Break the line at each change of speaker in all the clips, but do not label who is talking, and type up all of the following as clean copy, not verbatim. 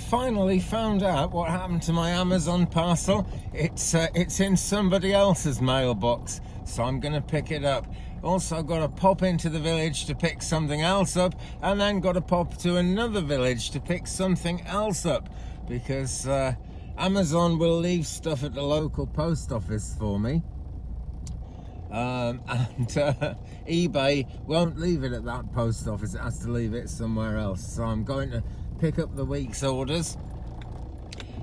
finally found out what happened to my Amazon parcel. It's in somebody else's mailbox, so I'm going to pick it up. Also got to pop into the village to pick something else up, and then got to pop to another village to pick something else up, because Amazon will leave stuff at the local post office for me. And eBay won't leave it at that post office. It has to leave it somewhere else. So I'm going to pick up the week's orders,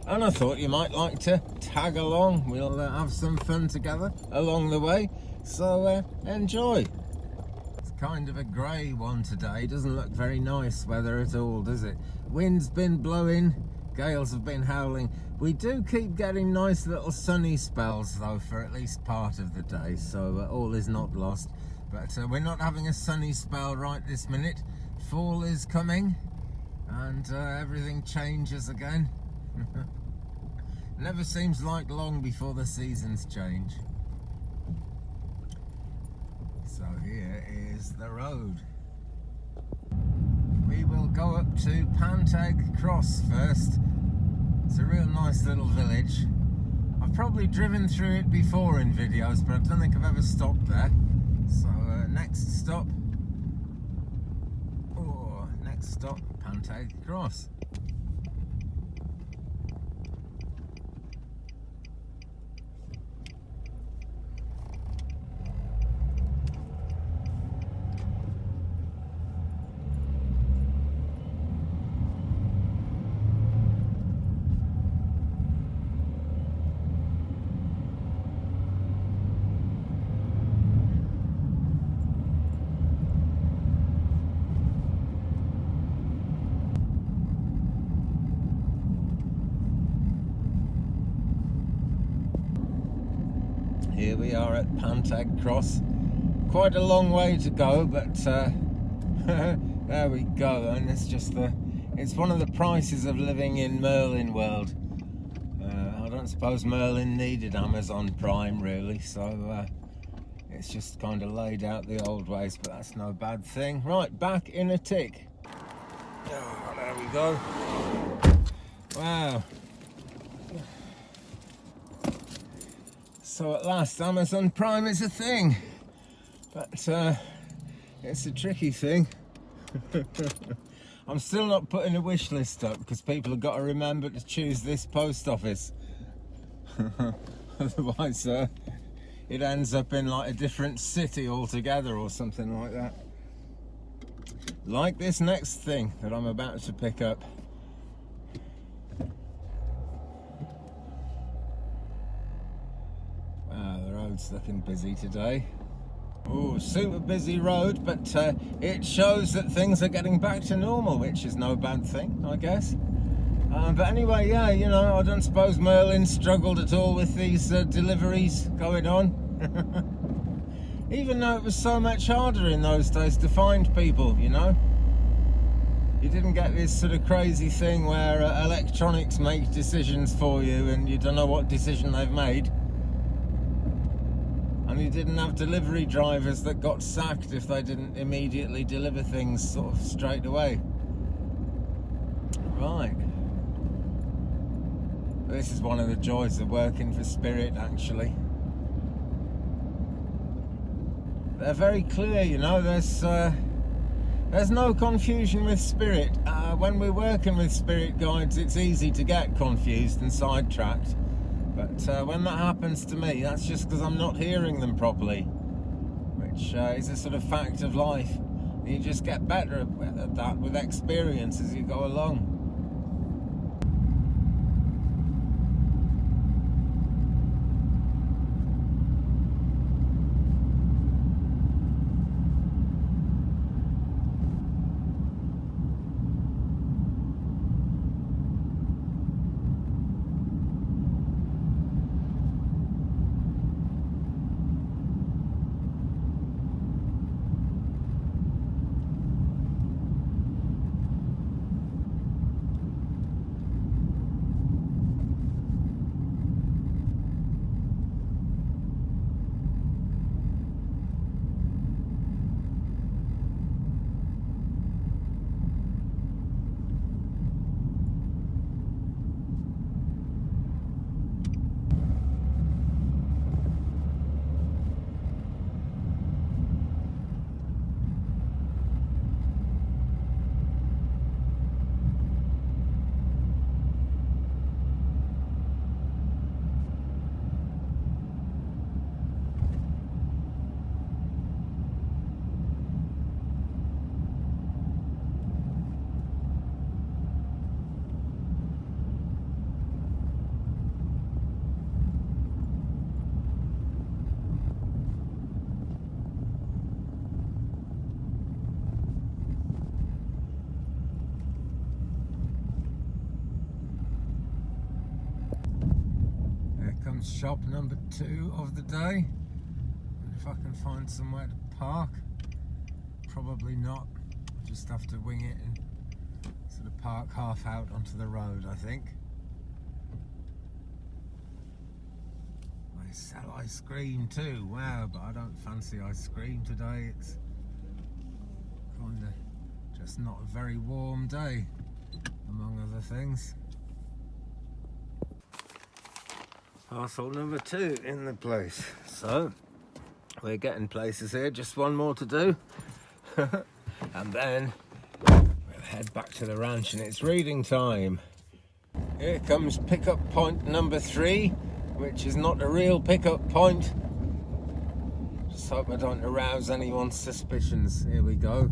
and I thought you might like to tag along. We'll have some fun together along the way, so enjoy. It's kind of a grey one today. Doesn't look very nice weather at all, does it? Wind's been blowing, gales have been howling. We do keep getting nice little sunny spells though for at least part of the day, so all is not lost. But we're not having a sunny spell right this minute. Fall is coming, and everything changes again. Never seems like long before the seasons change. So here is the road. We will go up to Panteg Cross first. It's a real nice little village. I've probably driven through it before in videos, but I don't think I've ever stopped there. So next stop, Panteg Cross. Here we are at Panteg Cross. Quite a long way to go, but there we go. And it's one of the prices of living in Merlin world. I don't suppose Merlin needed Amazon Prime really, so it's just kind of laid out the old ways, but that's no bad thing. Right, back in a tick. Oh, there we go. Wow. So at last Amazon Prime is a thing, but it's a tricky thing. I'm still not putting a wish list up because people have got to remember to choose this post office. Otherwise it ends up in like a different city altogether or something like that. Like this next thing that I'm about to pick up. It's looking busy today. Oh, super busy road, but it shows that things are getting back to normal, which is no bad thing, I guess. But anyway, yeah, you know, I don't suppose Merlin struggled at all with these deliveries going on. Even though it was so much harder in those days to find people, you know. You didn't get this sort of crazy thing where electronics make decisions for you and you don't know what decision they've made. And you didn't have delivery drivers that got sacked if they didn't immediately deliver things sort of straight away. Right. This is one of the joys of working for Spirit, actually. They're very clear, you know, there's no confusion with Spirit. When we're working with Spirit guides, it's easy to get confused and sidetracked. But when that happens to me, that's just because I'm not hearing them properly, which is a sort of fact of life. You just get better at that with experience as you go along. Comes shop number 2 of the day. If I can find somewhere to park. Probably not. Just have to wing it and sort of park half out onto the road, I think. They sell ice cream too. Wow, but I don't fancy ice cream today. It's kind of just not a very warm day, among other things. Parcel number 2 in the place. So we're getting places here. Just one more to do. And then we'll head back to the ranch and it's reading time. Here comes pickup point number 3, which is not a real pickup point. Just hope I don't arouse anyone's suspicions. Here we go.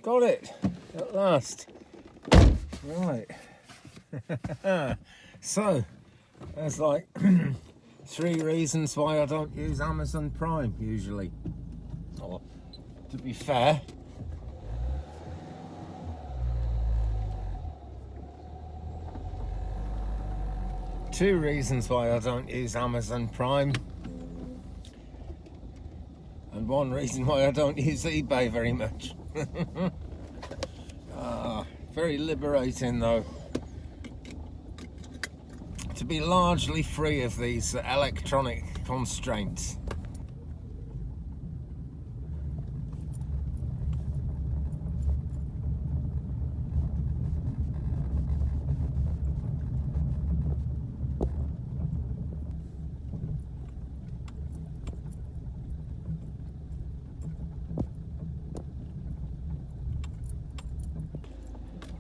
Got it at last. Right. So there's like 3 reasons why I don't use Amazon Prime usually. Or to be fair, two reasons why I don't use Amazon Prime, and 1 reason why I don't use eBay very much. Very liberating though, to be largely free of these electronic constraints.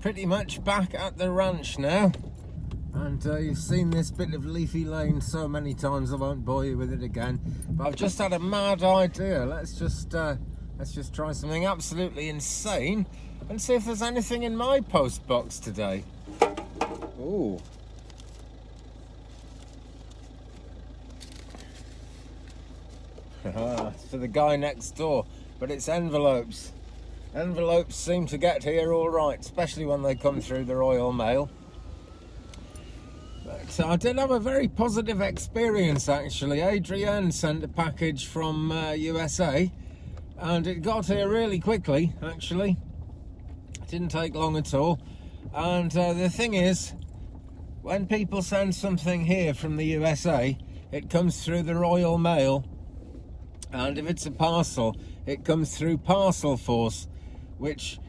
Pretty much back at the ranch now, and you've seen this bit of leafy lane so many times I won't bore you with it again, but I've just had a mad idea. Let's just try something absolutely insane and see if there's anything in my post box today. Ooh. It's for the guy next door, but it's envelopes. Envelopes seem to get here all right, especially when they come through the Royal Mail. But I did have a very positive experience actually. Adrienne sent a package from USA and it got here really quickly actually. It didn't take long at all. And the thing is, when people send something here from the USA, it comes through the Royal Mail, and if it's a parcel, it comes through Parcel Force, which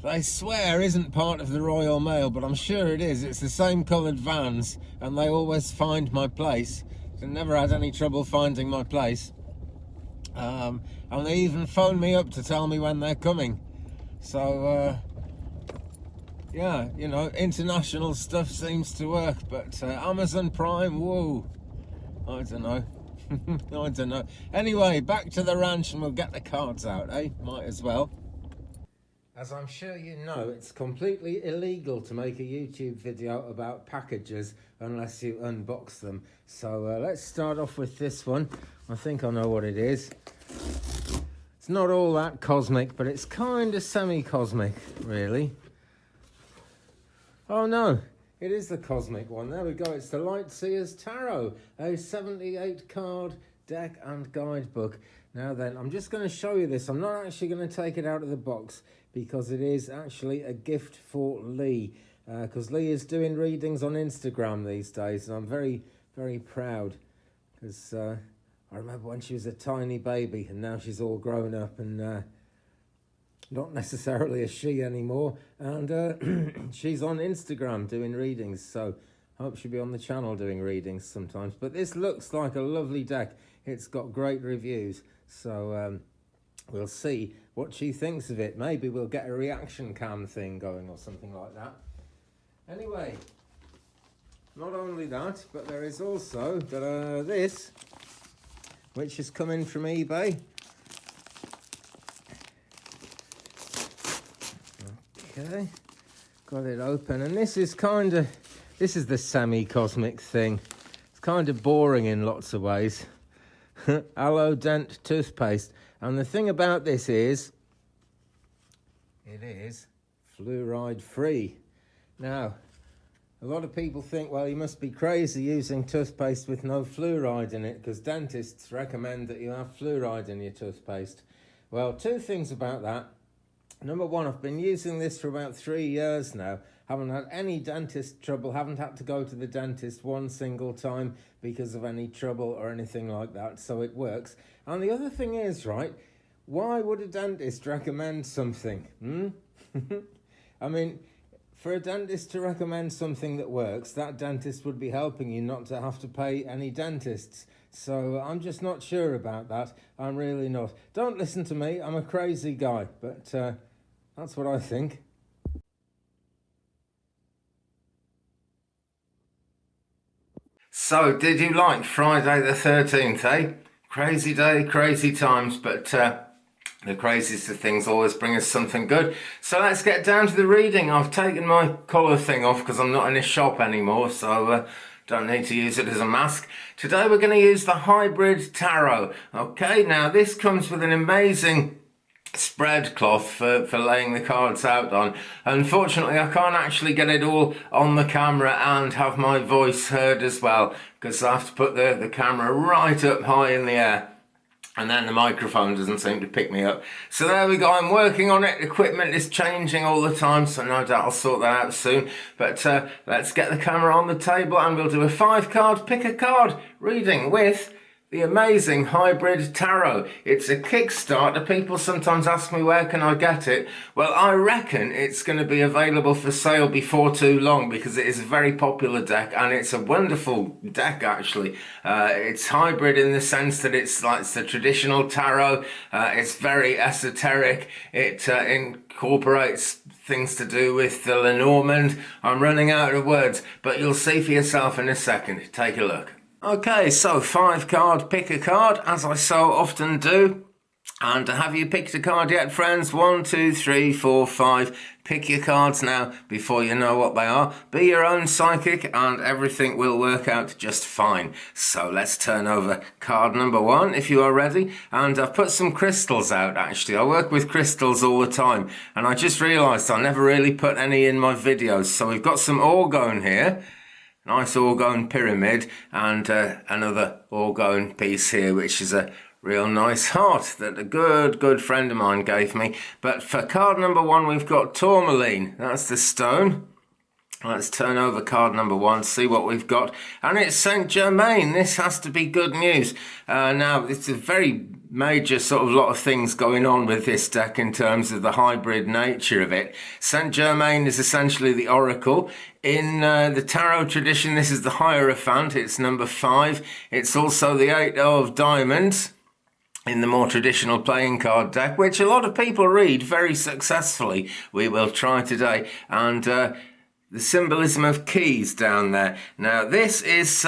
they swear isn't part of the Royal Mail, but I'm sure it is. It's the same coloured vans, and they always find my place. I've never had any trouble finding my place. And they even phone me up to tell me when they're coming. So, yeah, you know, international stuff seems to work, but Amazon Prime, whoa, I don't know. I don't know. Anyway, back to the ranch and we'll get the cards out, eh? Might as well. As I'm sure you know, it's completely illegal to make a YouTube video about packages unless you unbox them. So let's start off with this one. I think I know what it is. It's not all that cosmic, but it's kind of semi-cosmic, really. Oh no, it is the cosmic one. There we go. It's the Lightseers Tarot, a 78 card deck and guidebook. Now then, I'm just going to show you this. I'm not actually going to take it out of the box because it is actually a gift for Lee. Because Lee is doing readings on Instagram these days, and I'm very, very proud. Because I remember when she was a tiny baby, and now she's all grown up and not necessarily a she anymore. And she's on Instagram doing readings, so I hope she'll be on the channel doing readings sometimes. But this looks like a lovely deck. It's got great reviews, so we'll see what she thinks of it. Maybe we'll get a reaction cam thing going or something like that. Anyway, not only that, but there is also this, which has come in from eBay. Okay, got it open, and this is the semi-cosmic thing. It's kind of boring in lots of ways. Aloe Dent toothpaste, and the thing about this is, it is fluoride free. Now, a lot of people think, well, you must be crazy using toothpaste with no fluoride in it, because dentists recommend that you have fluoride in your toothpaste. Well, two things about that. Number one, I've been using this for about 3 years now. Haven't had any dentist trouble, haven't had to go to the dentist one single time because of any trouble or anything like that, so it works. And the other thing is, right, why would a dentist recommend something? I mean, for a dentist to recommend something that works, that dentist would be helping you not to have to pay any dentists. So I'm just not sure about that. I'm really not. Don't listen to me. I'm a crazy guy, but that's what I think. So, did you like Friday the 13th, eh? Crazy day, crazy times, but the craziest of things always bring us something good. So let's get down to the reading. I've taken my collar thing off because I'm not in a shop anymore, so don't need to use it as a mask. Today we're going to use the Hybrid Tarot. Okay, now this comes with an amazing spread cloth for laying the cards out on. Unfortunately, I can't actually get it all on the camera and have my voice heard as well, because I have to put the camera right up high in the air, and then the microphone doesn't seem to pick me up. So there we go, I'm working on it. Equipment is changing all the time, so no doubt I'll sort that out soon. But let's get the camera on the table and we'll do a 5-card pick a card reading with the amazing Hybrid Tarot. It's a Kickstarter. People sometimes ask me, where can I get it? Well, I reckon it's going to be available for sale before too long, because it is a very popular deck and it's a wonderful deck actually. It's hybrid in the sense that it's the traditional tarot. It's very esoteric. It incorporates things to do with the Lenormand. I'm running out of words, but you'll see for yourself in a second. Take a look. Okay, so 5-card pick a card, as I so often do. And have you picked a card yet, friends? 1, 2, 3, 4, 5. Pick your cards now before you know what they are. Be your own psychic and everything will work out just fine. So let's turn over card number 1 if you are ready. And I've put some crystals out actually. I work with crystals all the time. And I just realised I never really put any in my videos. So we've got some orgone here. Nice orgone pyramid, and another orgone piece here, which is a real nice heart that a good friend of mine gave me. But for card number 1, we've got tourmaline. That's the stone. Let's turn over card number 1, see what we've got. And it's Saint Germain. This has to be good news. Now, it's a very major sort of lot of things going on with this deck in terms of the hybrid nature of it. Saint Germain is essentially the oracle. In the tarot tradition, this is the Hierophant. It's number 5. It's also the 8 of diamonds in the more traditional playing card deck, which a lot of people read very successfully. We will try today. And the symbolism of keys down there. Now, this is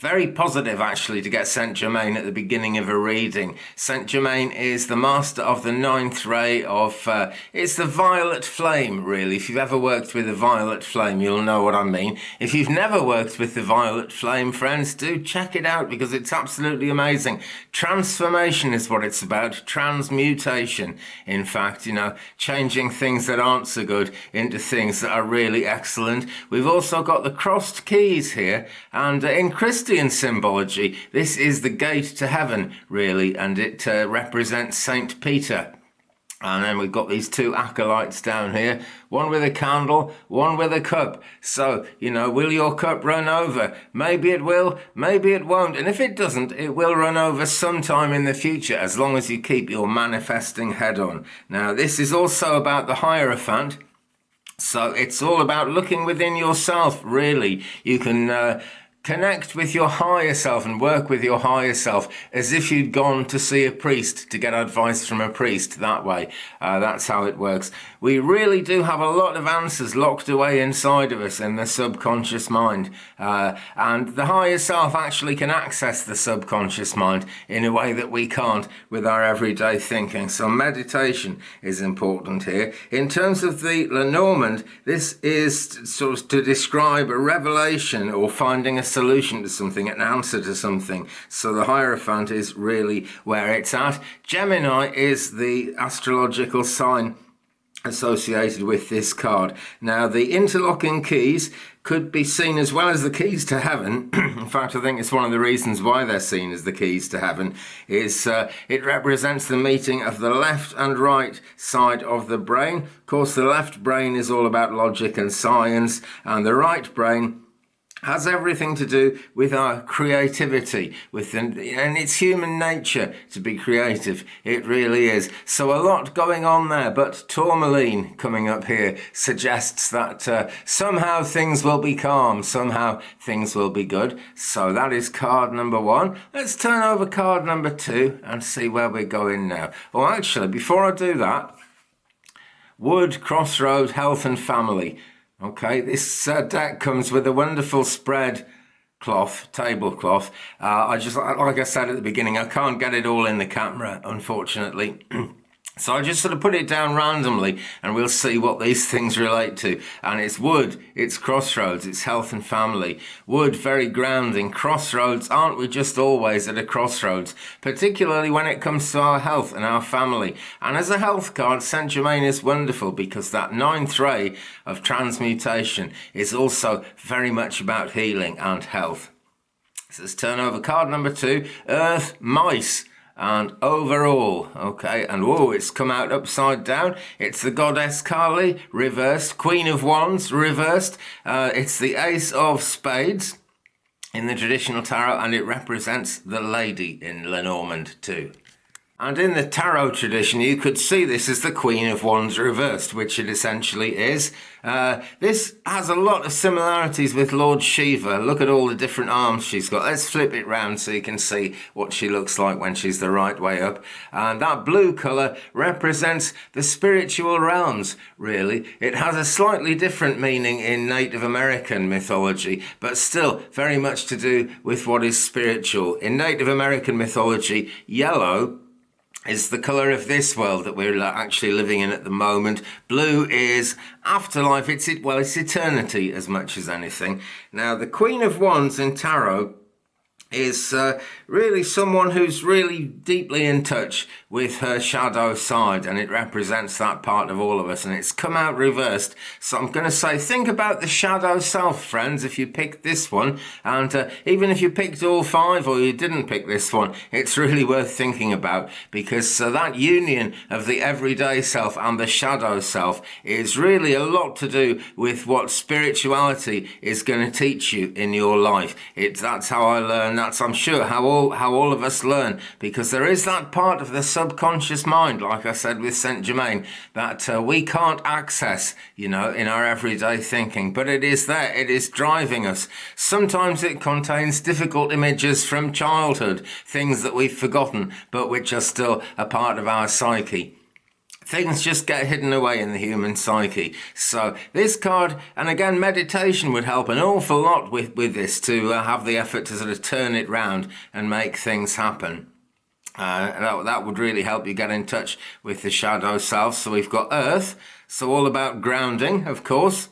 very positive actually to get Saint Germain at the beginning of a reading. Saint Germain is the master of the 9th ray of, it's the violet flame really. If you've ever worked with a violet flame, you'll know what I mean. If you've never worked with the violet flame, friends, do check it out because it's absolutely amazing. Transformation is what it's about, transmutation. In fact, you know, changing things that aren't so good into things that are really excellent. We've also got the crossed keys here, and in Christian symbology, this is the gate to heaven, really, and it represents Saint Peter. And then we've got these 2 acolytes down here, one with a candle, one with a cup. So, you know, will your cup run over? Maybe it will, maybe it won't. And if it doesn't, it will run over sometime in the future, as long as you keep your manifesting head on. Now, this is also about the Hierophant. So it's all about looking within yourself, really. You can Connect with your higher self and work with your higher self as if you'd gone to see a priest to get advice from a priest that way. That's how it works. We really do have a lot of answers locked away inside of us in the subconscious mind. And the higher self actually can access the subconscious mind in a way that we can't with our everyday thinking. So meditation is important here. In terms of the Lenormand, this is sort of to describe a revelation or finding a solution to something, an answer to something. So the Hierophant is really where it's at. Gemini is the astrological sign associated with this card. Now, the interlocking keys could be seen as well as the keys to heaven. In fact, I think it's one of the reasons why they're seen as the keys to heaven is it represents the meeting of the left and right side of the brain. Of course, the left brain is all about logic and science, and the right brain has everything to do with our creativity, and it's human nature to be creative. It really is. So a lot going on there, but Tourmaline coming up here suggests that somehow things will be calm, somehow things will be good. So that is card number 1. Let's turn over card number 2 and see where we're going now. Well, actually, before I do that, Wood, Crossroad, Health and Family. Okay, this deck comes with a wonderful spread cloth, tablecloth. Like I said at the beginning, I can't get it all in the camera, unfortunately. So I just sort of put it down randomly and we'll see what these things relate to. And it's Wood, it's Crossroads, it's Health and Family. Wood, very grounding. Crossroads, aren't we just always at a crossroads? Particularly when it comes to our health and our family. And as a health card, Saint Germain is wonderful because that 9th ray of transmutation is also very much about healing and health. So let's turn over card number 2, Earth, Mice. And overall, okay, and whoa, it's come out upside down. It's the goddess Kali, reversed, Queen of Wands, reversed. It's the Ace of Spades in the traditional tarot, and it represents the lady in Lenormand too. And in the tarot tradition, you could see this as the Queen of Wands reversed, which it essentially is. This has a lot of similarities with Lord Shiva. Look at all the different arms she's got. Let's flip it round so you can see what she looks like when she's the right way up. And that blue colour represents the spiritual realms, really. It has a slightly different meaning in Native American mythology, but still very much to do with what is spiritual. In Native American mythology, yellow is the colour of this world that we're actually living in at the moment. Blue is afterlife. It's eternity as much as anything. Now, the Queen of Wands in tarot is really someone who's really deeply in touch with her shadow side, and it represents that part of all of us, and it's come out reversed. So I'm going to say, think about the shadow self, friends, if you picked this one, and even if you picked all 5 or you didn't pick this one, it's really worth thinking about, because that union of the everyday self and the shadow self is really a lot to do with what spirituality is going to teach you in your life. That's how I learned. That's, I'm sure, how all of us learn, because there is that part of the subconscious mind, like I said with Saint Germain, that we can't access, in our everyday thinking, but it is there. It is driving us. Sometimes it contains difficult images from childhood, things that we've forgotten, but which are still a part of our psyche. Things just get hidden away in the human psyche. So this card, and again, meditation would help an awful lot with this, to have the effort to sort of turn it round and make things happen. That would really help you get in touch with the shadow self. So we've got Earth, so all about grounding, of course.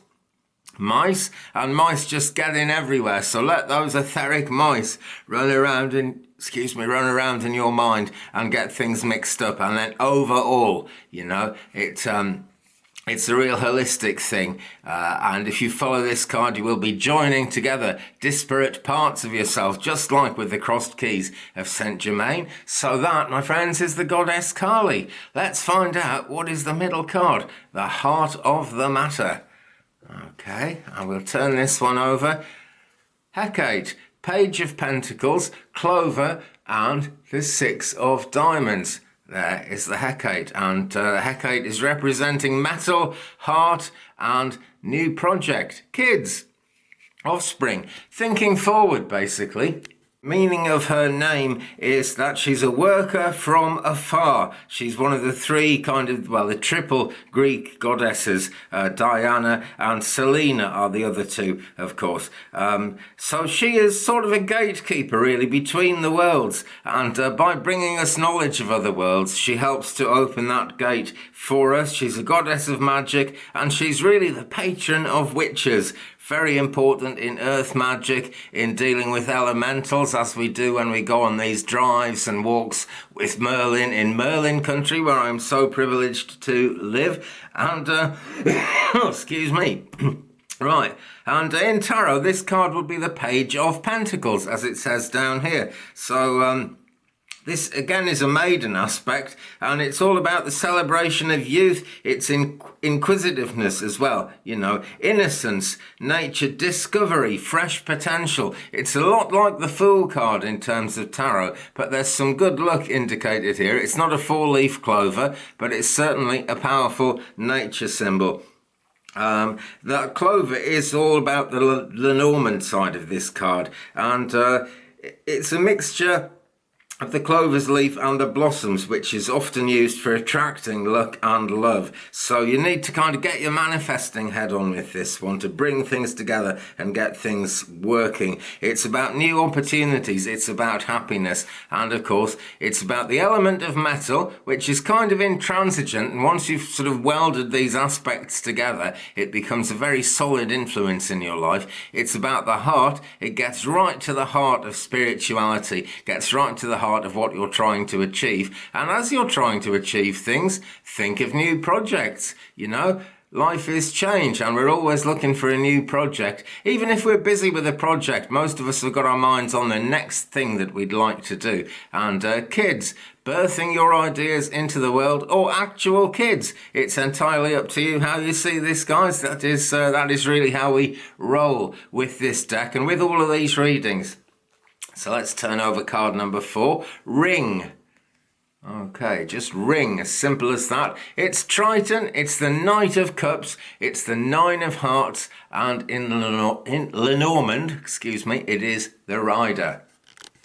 Mice, and mice just get in everywhere. So let those etheric mice run around in your mind and get things mixed up. And then overall, it's a real holistic thing. And if you follow this card, you will be joining together disparate parts of yourself, just like with the crossed keys of Saint Germain. So that, my friends, is the goddess Kali. Let's find out what is the middle card, the heart of the matter. Okay, I will turn this one over. Hecate, Page of Pentacles, Clover, and the 6 of Diamonds. There is the Hecate, and Hecate is representing metal, heart, and new project. Kids. offspring, thinking forward basically. Meaning of her name is that she's a worker from afar. She's one of the three the triple Greek goddesses. Diana and Selena are the other two, of course. So she is sort of a gatekeeper, really, between the worlds. And by bringing us knowledge of other worlds, she helps to open that gate for us. She's a goddess of magic, and she's really the patron of witches. Very important in earth magic, in dealing with elementals, as we do when we go on these drives and walks with Merlin in Merlin country, where I'm so privileged to live. And, excuse me. Right, and in tarot, this card would be the Page of Pentacles, as it says down here. So, this, again, is a maiden aspect, and it's all about the celebration of youth. It's inquisitiveness as well, innocence, nature, discovery, fresh potential. It's a lot like the Fool card in terms of tarot, but there's some good luck indicated here. It's not a four-leaf clover, but it's certainly a powerful nature symbol. That clover is all about the Lenormand side of this card, and it's a mixture of the clover's leaf and the blossoms, which is often used for attracting luck and love. So you need to kind of get your manifesting head on with this one to bring things together and get things working. It's about new opportunities, it's about happiness, and of course it's about the element of metal, which is kind of intransigent, and once you've sort of welded these aspects together, it becomes a very solid influence in your life. It's about the heart. It gets right to the heart of spirituality, gets right to the heart of what you're trying to achieve. And as you're trying to achieve things, think of new projects. Life is change, and we're always looking for a new project. Even if we're busy with a project, most of us have got our minds on the next thing that we'd like to do. And kids, birthing your ideas into the world, or actual kids, it's entirely up to you how you see this, guys. That is really how we roll with this deck and with all of these readings. So let's turn over card number 4, Ring. Okay, just Ring, as simple as that. It's Triton, it's the Knight of Cups, it's the 9 of Hearts, and in Lenormand, it is the Rider.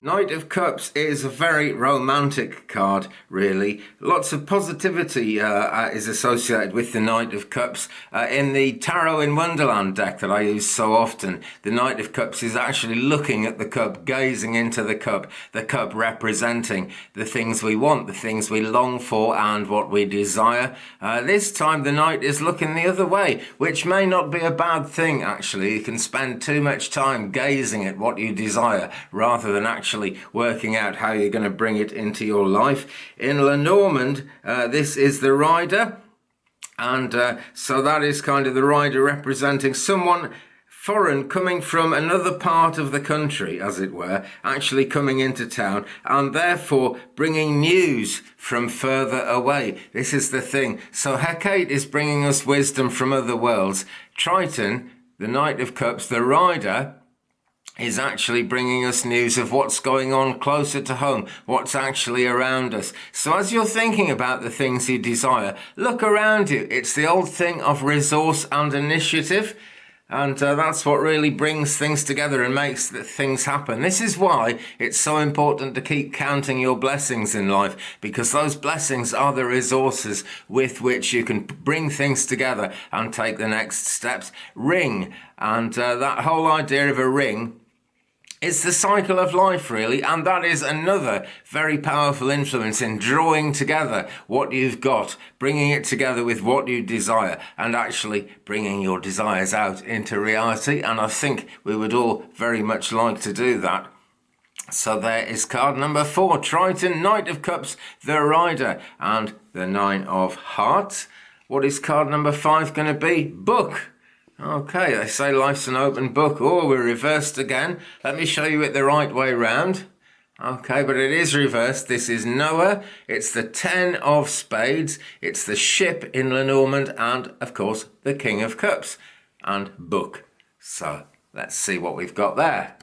Knight of Cups is a very romantic card, really. Lots of positivity is associated with the Knight of Cups. In the Tarot in Wonderland deck that I use so often, the Knight of Cups is actually looking at the cup, gazing into the cup representing the things we want, the things we long for, and what we desire. This time the Knight is looking the other way, which may not be a bad thing, actually. You can spend too much time gazing at what you desire rather than actually working out how you're going to bring it into your life. In Lenormand, this is the Rider, and so that is kind of the Rider representing someone foreign coming from another part of the country, as it were, actually coming into town, and therefore bringing news from further away. This is the thing. So Hecate is bringing us wisdom from other worlds. Triton, the Knight of Cups, the Rider, is actually bringing us news of what's going on closer to home, what's actually around us. So as you're thinking about the things you desire, look around you. It's the old thing of resource and initiative. And that's what really brings things together and makes things happen. This is why it's so important to keep counting your blessings in life, because those blessings are the resources with which you can bring things together and take the next steps. Ring, and that whole idea of a ring, it's the cycle of life, really, and that is another very powerful influence in drawing together what you've got, bringing it together with what you desire, and actually bringing your desires out into reality. And I think we would all very much like to do that. So there is card number 4, Triton, Knight of Cups, the Rider, and the 9 of Hearts. What is card number 5 going to be? Book. Okay, they say life's an open book. Oh, we're reversed again. Let me show you it the right way round. Okay, but it is reversed. This is Noah. It's the 10 of Spades. It's the ship in Lenormand, and, of course, the King of Cups and book. So let's see what we've got there.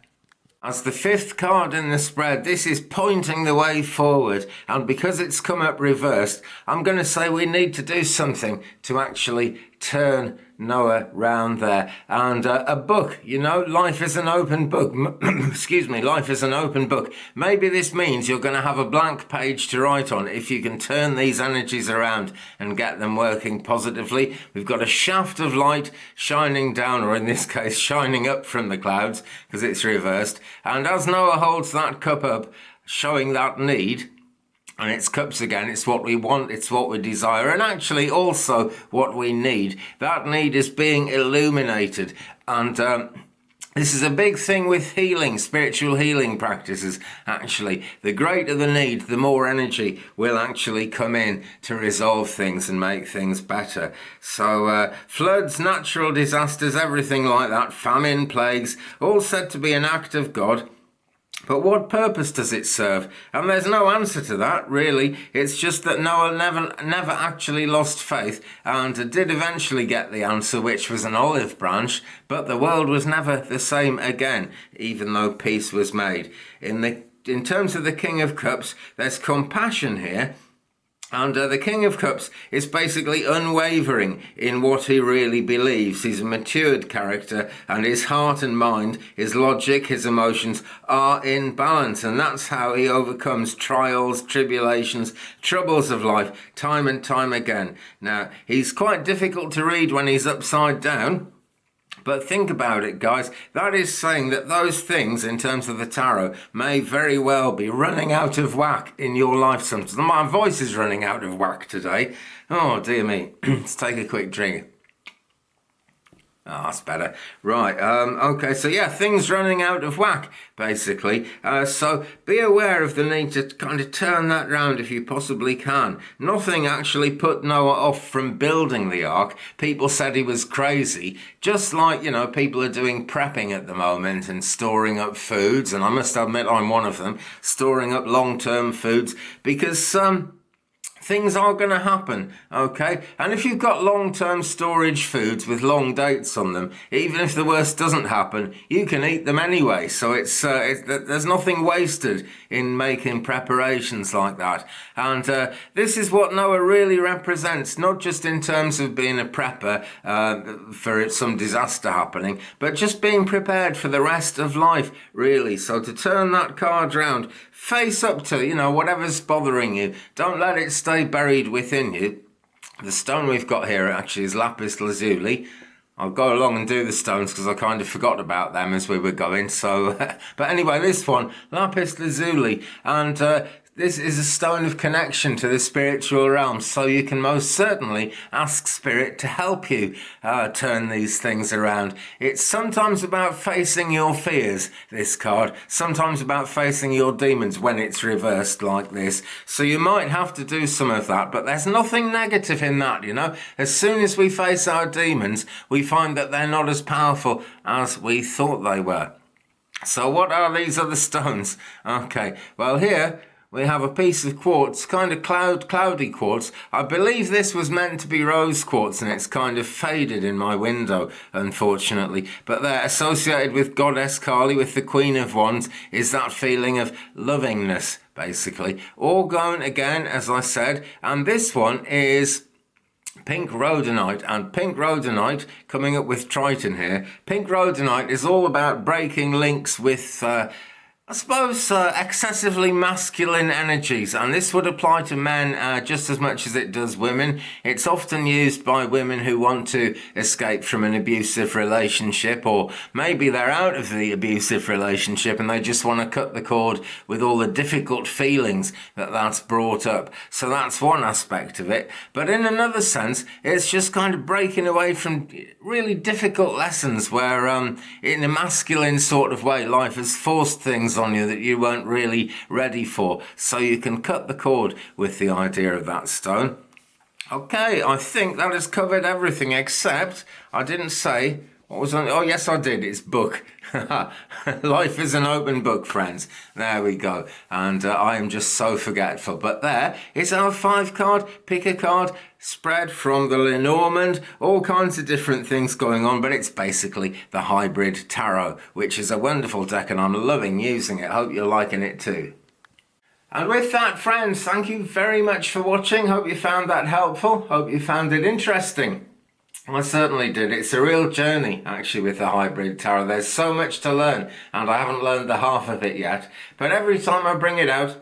As the 5th card in the spread, this is pointing the way forward, and because it's come up reversed, I'm going to say we need to do something to actually turn Noah round there. And a book, you know, life is an open book. Excuse me, life is an open book. Maybe this means you're going to have a blank page to write on if you can turn these energies around and get them working positively. We've got a shaft of light shining down, or in this case, shining up from the clouds, because it's reversed. And as Noah holds that cup up, showing that need, and it's cups again, it's what we want, it's what we desire, and actually also what we need. That need is being illuminated. And this is a big thing with healing, spiritual healing practices, actually. The greater the need, the more energy will actually come in to resolve things and make things better. So floods, natural disasters, everything like that, famine, plagues, all said to be an act of God. But what purpose does it serve? And there's no answer to that, really. It's just that Noah never actually lost faith and did eventually get the answer, which was an olive branch, but the world was never the same again, even though peace was made. In terms of the King of Cups, there's compassion here. And the King of Cups is basically unwavering in what he really believes. He's a matured character, and his heart and mind, his logic, his emotions are in balance. And that's how he overcomes trials, tribulations, troubles of life, time and time again. Now, he's quite difficult to read when he's upside down. But think about it, guys. That is saying that those things, in terms of the tarot, may very well be running out of whack in your life sometimes. My voice is running out of whack today. Oh, dear me. Let's take a quick drink. Oh, that's better. Right, okay, so yeah, things running out of whack, basically. So be aware of the need to kind of turn that round if you possibly can. Nothing actually put Noah off from building the ark. People said he was crazy, just like, you know, people are doing prepping at the moment and storing up foods, and I must admit I'm one of them, storing up long-term foods, because things are going to happen, okay? And if you've got long-term storage foods with long dates on them, even if the worst doesn't happen, you can eat them anyway. So there's nothing wasted in making preparations like that. And this is what Noah really represents, not just in terms of being a prepper for some disaster happening, but just being prepared for the rest of life, really. So to turn that card round, face up to, you know, whatever's bothering you. Don't let it stay buried within you. The stone we've got here actually is lapis lazuli. I'll go along and do the stones because I kind of forgot about them as we were going. So, but anyway, this one, lapis lazuli, and this is a stone of connection to the spiritual realm, so you can most certainly ask Spirit to help you turn these things around. It's sometimes about facing your fears, this card, sometimes about facing your demons when it's reversed like this. So you might have to do some of that, but there's nothing negative in that, you know. As soon as we face our demons, we find that they're not as powerful as we thought they were. So what are these other stones? Okay, well here we have a piece of quartz, kind of cloudy quartz. I believe this was meant to be rose quartz, and it's kind of faded in my window, unfortunately. But they're associated with Goddess Kali, with the Queen of Wands, is that feeling of lovingness, basically. Orgone again, as I said, and this one is pink rhodonite, and pink rhodonite, coming up with Triton here, pink rhodonite is all about breaking links with I suppose excessively masculine energies, and this would apply to men just as much as it does women. It's often used by women who want to escape from an abusive relationship, or maybe they're out of the abusive relationship and they just want to cut the cord with all the difficult feelings that that's brought up. So that's one aspect of it. But in another sense, it's just kind of breaking away from really difficult lessons where in a masculine sort of way, life has forced things on you that you weren't really ready for, so you can cut the cord with the idea of that stone. Okay, I think that has covered everything, except I didn't say what was on. Oh yes, I did. It's book. Life is an open book, friends. There we go. And I am just so forgetful. But there is our 5-card, pick a card, spread from the Lenormand, all kinds of different things going on, but it's basically the hybrid tarot, which is a wonderful deck, and I'm loving using it. Hope you're liking it too. And with that, friends, thank you very much for watching. Hope you found that helpful. Hope you found it interesting. I certainly did. It's a real journey, actually, with the hybrid tarot. There's so much to learn, and I haven't learned the half of it yet. But every time I bring it out,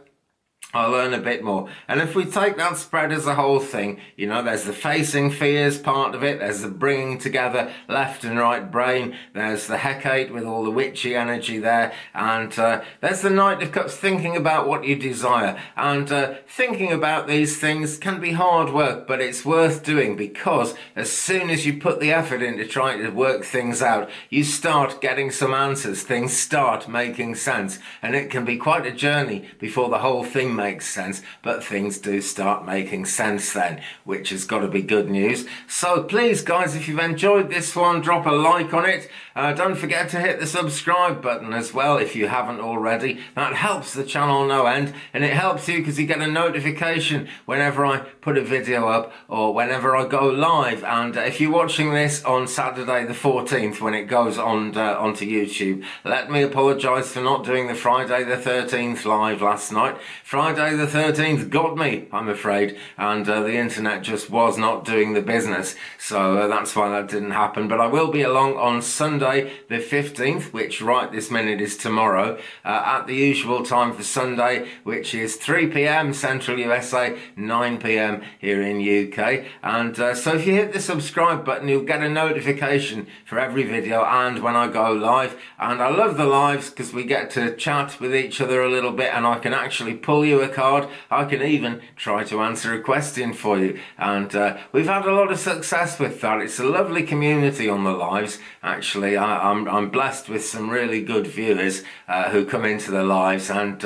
I'll learn a bit more. And if we take that spread as a whole thing, you know, there's the facing fears part of it, there's the bringing together left and right brain, there's the Hecate with all the witchy energy there, and there's the Knight of Cups, thinking about what you desire. And thinking about these things can be hard work, but it's worth doing, because as soon as you put the effort into trying to work things out, you start getting some answers, things start making sense, and it can be quite a journey before the whole thing makes sense, but things do start making sense then, which has got to be good news. So please, guys, if you've enjoyed this one, drop a like on it. Don't forget to hit the subscribe button as well if you haven't already. That helps the channel no end, and it helps you because you get a notification whenever I put a video up or whenever I go live. And if you're watching this on Saturday the 14th when it goes on onto YouTube, let me apologise for not doing the Friday the 13th live last night. Friday the 13th got me, I'm afraid, and the internet just was not doing the business, so that's why that didn't happen. But I will be along on Sunday the 15th, which right this minute is tomorrow, at the usual time for Sunday, which is 3 p.m. Central USA, 9 p.m. here in UK. And so if you hit the subscribe button, you'll get a notification for every video and when I go live. And I love the lives because we get to chat with each other a little bit, and I can actually pull you a card. I can even try to answer a question for you, and we've had a lot of success with that. It's a lovely community on the lives. Actually, I'm blessed with some really good viewers who come into the lives, and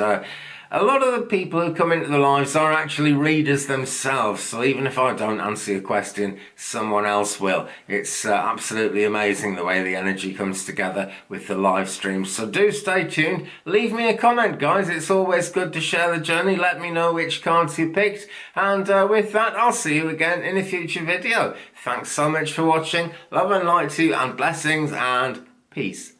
a lot of the people who come into the lives are actually readers themselves, so even if I don't answer your question, someone else will. It's absolutely amazing the way the energy comes together with the live streams. So do stay tuned. Leave me a comment, guys. It's always good to share the journey. Let me know which cards you picked. And with that, I'll see you again in a future video. Thanks so much for watching. Love and light to you, and blessings and peace.